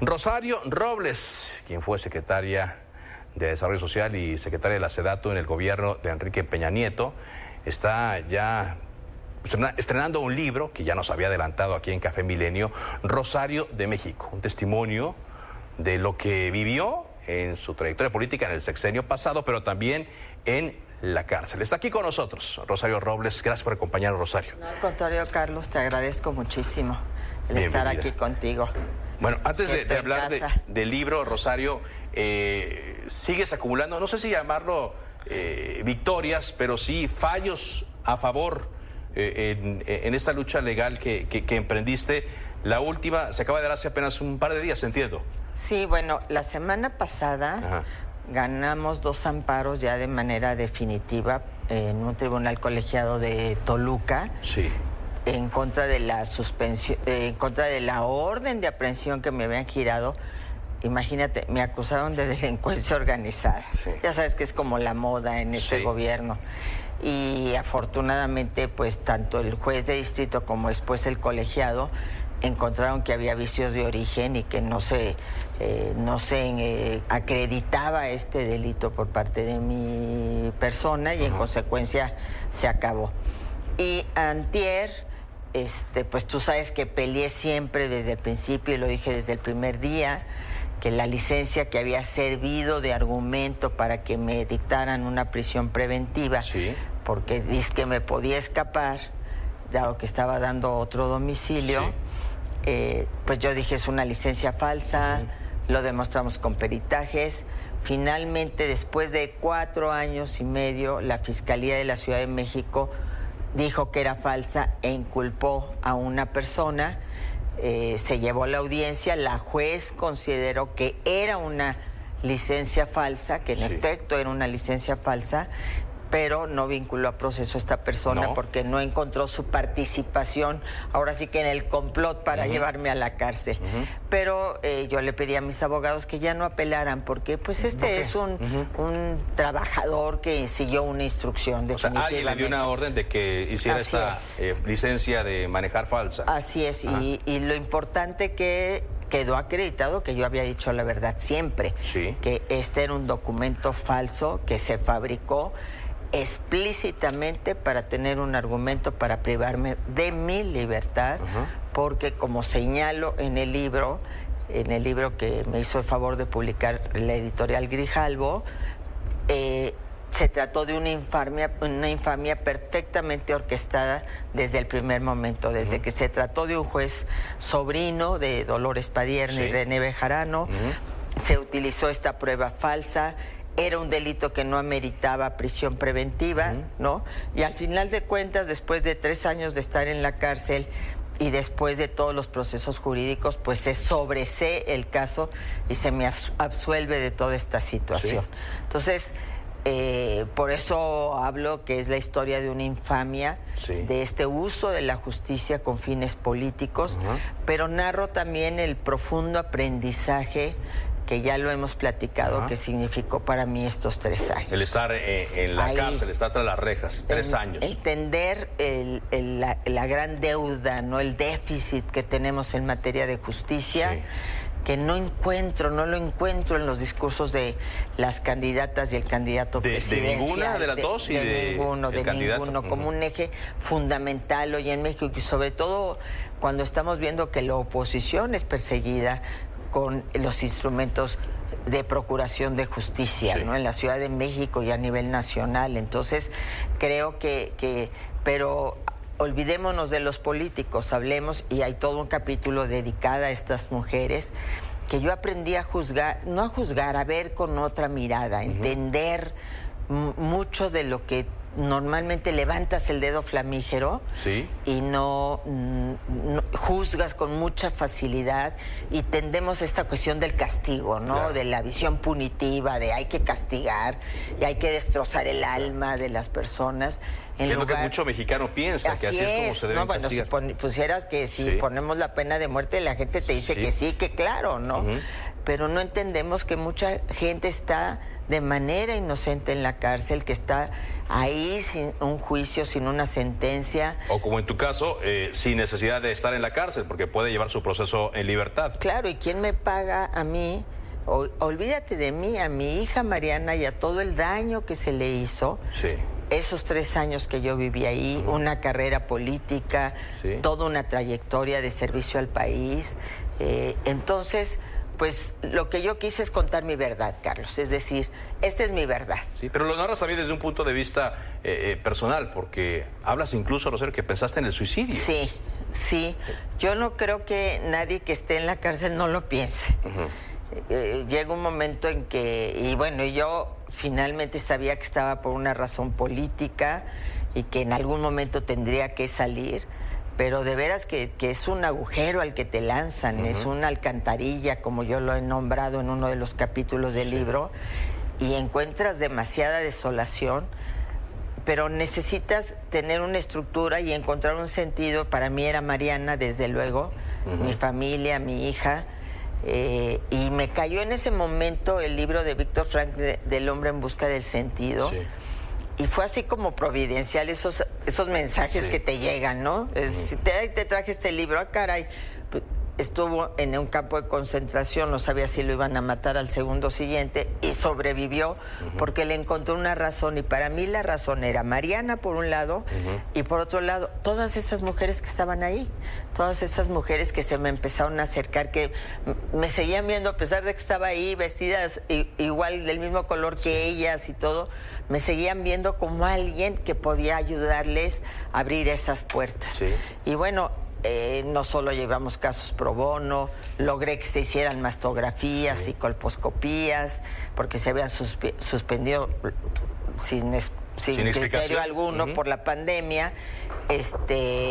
Rosario Robles, quien fue secretaria de Desarrollo Social y secretaria de la SEDATU en el gobierno de Enrique Peña Nieto, está ya estrenando un libro que ya nos había adelantado aquí en Café Milenio, Rosario de México, un testimonio de lo que vivió en su trayectoria política en el sexenio pasado, pero también en la cárcel. Está aquí con nosotros Rosario Robles. Gracias por acompañarnos, Rosario. No, al contrario, Carlos, te agradezco muchísimo el estar aquí contigo. Bueno, antes de hablar del libro, Rosario, sigues acumulando, no sé si llamarlo victorias, pero sí fallos a favor en esta lucha legal que emprendiste. La última se acaba de dar hace apenas un par de días, entiendo. Sí, bueno, la semana pasada ganamos 2 amparos ya de manera definitiva en un tribunal colegiado de Toluca. Sí. En contra de la suspensión, en contra de la orden de aprehensión que me habían girado. Imagínate, me acusaron de delincuencia organizada. Sí. Ya sabes que es como la moda en este gobierno. Y afortunadamente, pues tanto el juez de distrito como después el colegiado encontraron que había vicios de origen y que no se acreditaba este delito por parte de mi persona y en consecuencia se acabó. Y antier, pues tú sabes que peleé siempre desde el principio y lo dije desde el primer día, que la licencia que había servido de argumento para que me dictaran una prisión preventiva, porque dice que me podía escapar, dado que estaba dando otro domicilio, pues yo dije es una licencia falsa, lo demostramos con peritajes. Finalmente, después de 4 años y medio, la Fiscalía de la Ciudad de México dijo que era falsa e inculpó a una persona. Se llevó a la audiencia, la juez consideró que era una licencia falsa, que en efecto era una licencia falsa, pero no vinculó a proceso a esta persona porque no encontró su participación, ahora sí que en el complot para llevarme a la cárcel. Pero yo le pedí a mis abogados que ya no apelaran, porque pues es un trabajador que siguió una instrucción. O sea, alguien le dio una orden de que hiciera esta licencia de manejar falsa. Así es, y lo importante que quedó acreditado que yo había dicho la verdad siempre, que este era un documento falso que se fabricó explícitamente para tener un argumento para privarme de mi libertad, porque como señalo en el libro que me hizo el favor de publicar la editorial Grijalbo, se trató de una infamia perfectamente orquestada desde el primer momento, desde que se trató de un juez sobrino de Dolores Padierna y René Bejarano, se utilizó esta prueba falsa. Era un delito que no ameritaba prisión preventiva, ¿no? Y al final de cuentas, después de 3 años de estar en la cárcel y después de todos los procesos jurídicos, pues se sobresee el caso y se me absuelve de toda esta situación. Entonces, por eso hablo que es la historia de una infamia, de este uso de la justicia con fines políticos, pero narro también el profundo aprendizaje que ya lo hemos platicado, que significó para mí estos 3 años. El estar en la cárcel, estar tras las rejas, 3 años. Entender la gran deuda, no, el déficit que tenemos en materia de justicia, que no lo encuentro en los discursos de las candidatas y el candidato presidencial. ¿De ninguna de las dos? De ninguno, como un eje fundamental hoy en México, y sobre todo cuando estamos viendo que la oposición es perseguida con los instrumentos de procuración de justicia, ¿no? En la Ciudad de México y a nivel nacional. Entonces, creo pero olvidémonos de los políticos, hablemos, y hay todo un capítulo dedicado a estas mujeres, que yo aprendí a juzgar, no a juzgar, a ver con otra mirada, entender mucho de lo que normalmente levantas el dedo flamígero y no juzgas con mucha facilidad, y tendemos a esta cuestión del castigo, ¿no? De la visión punitiva, de hay que castigar y hay que destrozar el alma de las personas. Es lo que mucho mexicano piensa, que así es como se debe castigar. Si pusieras que si ponemos la pena de muerte, la gente te dice que sí, que claro, ¿no? Pero no entendemos que mucha gente está de manera inocente en la cárcel, que está ahí sin un juicio, sin una sentencia. O como en tu caso, sin necesidad de estar en la cárcel, porque puede llevar su proceso en libertad. Claro, ¿y quién me paga a mí? Olvídate de mí, a mi hija Mariana y a todo el daño que se le hizo. Sí. Esos 3 años que yo viví ahí, una carrera política, toda una trayectoria de servicio al país. Entonces, pues lo que yo quise es contar mi verdad, Carlos. Es decir, esta es mi verdad. Sí, pero lo narras también desde un punto de vista personal, porque hablas incluso, Rosario, que pensaste en el suicidio. Sí, sí. Yo no creo que nadie que esté en la cárcel no lo piense. Llega un momento en que, y bueno, yo finalmente sabía que estaba por una razón política y que en algún momento tendría que salir, pero de veras que es un agujero al que te lanzan, es una alcantarilla, como yo lo he nombrado en uno de los capítulos del libro, y encuentras demasiada desolación, pero necesitas tener una estructura y encontrar un sentido. Para mí era Mariana, desde luego, mi familia, mi hija. Y me cayó en ese momento el libro de Víctor Frank del hombre en busca del sentido. Sí. Y fue así como providencial esos mensajes que te llegan, ¿no? Te traje este libro, caray. Estuvo en un campo de concentración, no sabía si lo iban a matar al segundo siguiente, y sobrevivió porque le encontró una razón. Y para mí la razón era Mariana, por un lado, y por otro lado, todas esas mujeres que estaban ahí, todas esas mujeres que se me empezaron a acercar, que me seguían viendo a pesar de que estaba ahí, vestidas igual del mismo color que ellas y todo, me seguían viendo como alguien que podía ayudarles a abrir esas puertas. Sí. Y bueno, no solo llevamos casos pro bono, logré que se hicieran mastografías y colposcopías, porque se habían suspendido sin criterio alguno por la pandemia.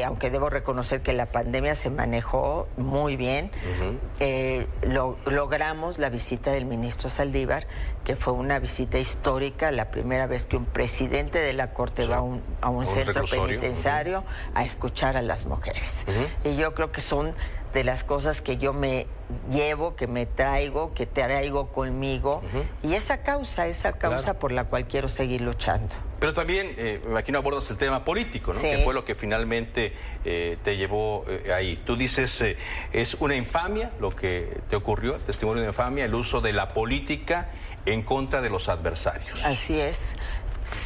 Aunque debo reconocer que la pandemia se manejó muy bien. Logramos la visita del ministro Saldívar, que fue una visita histórica, la primera vez que un presidente de la Corte va a un centro penitenciario a escuchar a las mujeres. Y yo creo que son de las cosas que yo me llevo, que me traigo, que traigo conmigo, y esa causa por la cual quiero seguir luchando. Pero también, me imagino, abordas el tema político, ¿no? Sí. Que fue lo que finalmente te llevó ahí. Tú dices, es una infamia lo que te ocurrió, el testimonio de infamia, el uso de la política en contra de los adversarios. Así es.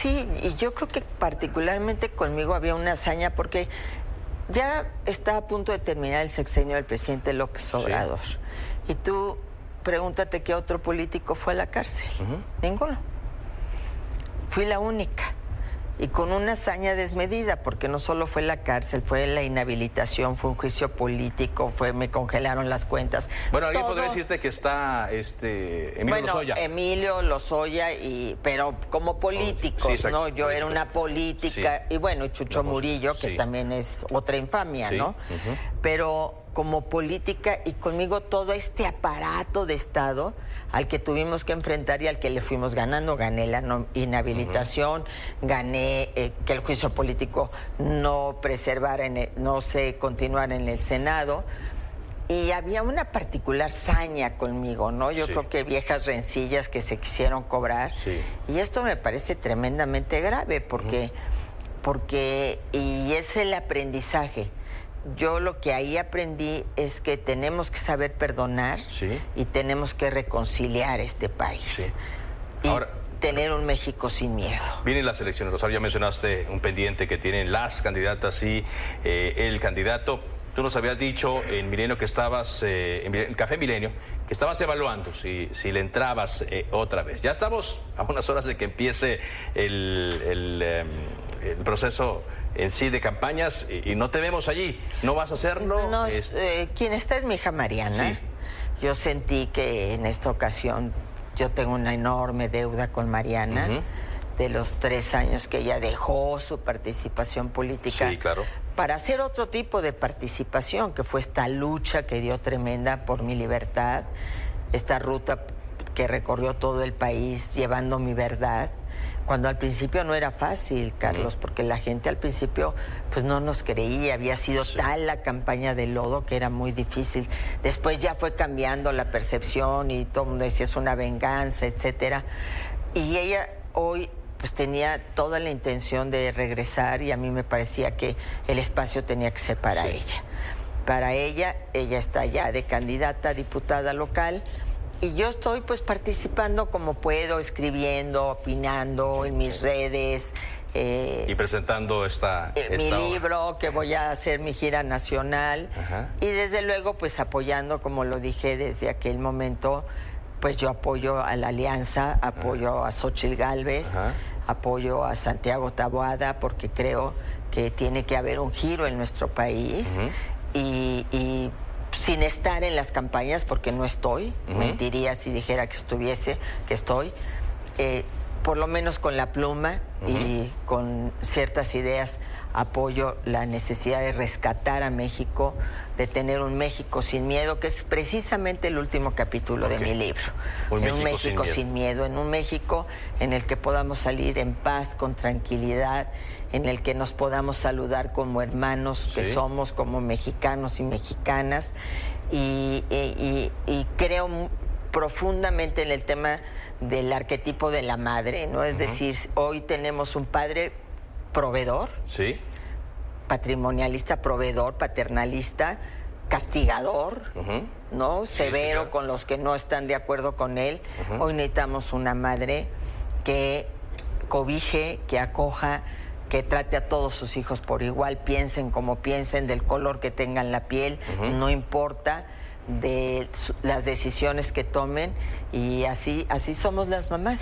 Sí, y yo creo que particularmente conmigo había una hazaña, porque ya está a punto de terminar el sexenio del presidente López Obrador. Sí. Y tú pregúntate qué otro político fue a la cárcel. Ninguno. Fui la única. Y con una hazaña desmedida, porque no solo fue la cárcel, fue la inhabilitación, fue un juicio político, me congelaron las cuentas. Bueno, alguien podría decirte que está Emilio Lozoya. Emilio Lozoya, pero como políticos, ¿no? Yo era una política, y bueno, Chucho Murillo, que también es otra infamia, ¿no? Pero como política, y conmigo todo este aparato de Estado al que tuvimos que enfrentar y al que le fuimos ganando. Gané la inhabilitación, gané que el juicio político no se continuara en el Senado. Y había una particular saña conmigo, ¿no? Yo creo que viejas rencillas que se quisieron cobrar. Y esto me parece tremendamente grave, porque y es el aprendizaje. Yo lo que ahí aprendí es que tenemos que saber perdonar y tenemos que reconciliar este país. Y ahora, tener un México sin miedo. Vienen las elecciones, Rosario, ya mencionaste un pendiente que tienen las candidatas y el candidato. Tú nos habías dicho en Milenio que estabas, en Café Milenio, que estabas evaluando si le entrabas otra vez. Ya estamos a unas horas de que empiece el proceso en sí de campañas y no te vemos allí. ¿No vas a hacerlo? No, quien está es mi hija Mariana. Yo sentí que en esta ocasión yo tengo una enorme deuda con Mariana. De los 3 años que ella dejó su participación política para hacer otro tipo de participación, que fue esta lucha que dio tremenda por mi libertad, esta ruta que recorrió todo el país llevando mi verdad, cuando al principio no era fácil, Carlos, porque la gente al principio pues no nos creía, había sido tal la campaña de lodo que era muy difícil. Después ya fue cambiando la percepción y todo el mundo decía es una venganza, etcétera. Y ella hoy pues tenía toda la intención de regresar y a mí me parecía que el espacio tenía que ser para ella. Para ella está ya de candidata a diputada local y yo estoy pues participando como puedo, escribiendo, opinando en mis redes. Y presentando mi libro, que voy a hacer mi gira nacional. Y desde luego pues apoyando, como lo dije desde aquel momento, pues yo apoyo a la Alianza, apoyo a Xóchitl Gálvez, apoyo a Santiago Taboada, porque creo que tiene que haber un giro en nuestro país. Y sin estar en las campañas, porque no estoy, mentiría si dijera que estoy, por lo menos con la pluma y con ciertas ideas apoyo la necesidad de rescatar a México, de tener un México sin miedo, que es precisamente el último capítulo de mi libro. Un México sin miedo, en un México en el que podamos salir en paz, con tranquilidad, en el que nos podamos saludar como hermanos que somos, como mexicanos y mexicanas, y creo profundamente en el tema del arquetipo de la madre, ¿no? Es decir, hoy tenemos un padre proveedor, patrimonialista, proveedor, paternalista, castigador, ¿no? Severo con los que no están de acuerdo con él. Hoy necesitamos una madre que cobije, que acoja, que trate a todos sus hijos por igual, piensen como piensen, del color que tengan la piel, no importa, de las decisiones que tomen, y así somos las mamás.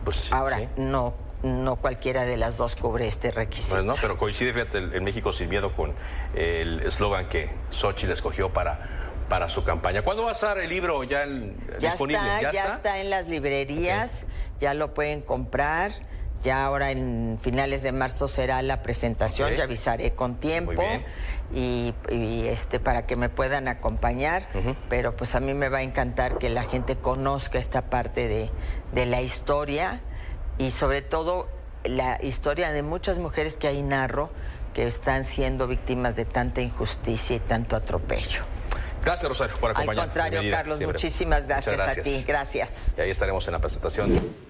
Pues, ahora, no cualquiera de las dos cubre este requisito. Pues no, pero coincide, fíjate, el México sin miedo con el eslogan que Xóchitl escogió para su campaña. ¿Cuándo va a estar el libro ya disponible? Ya está en las librerías, ya lo pueden comprar. Ya ahora en finales de marzo será la presentación, ya avisaré con tiempo. Muy bien. Y para que me puedan acompañar, pero pues a mí me va a encantar que la gente conozca esta parte de la historia, y sobre todo la historia de muchas mujeres que ahí narro, que están siendo víctimas de tanta injusticia y tanto atropello. Gracias, Rosario, por acompañarnos. Al contrario, Carlos, muchísimas gracias a ti. Gracias. Y ahí estaremos en la presentación.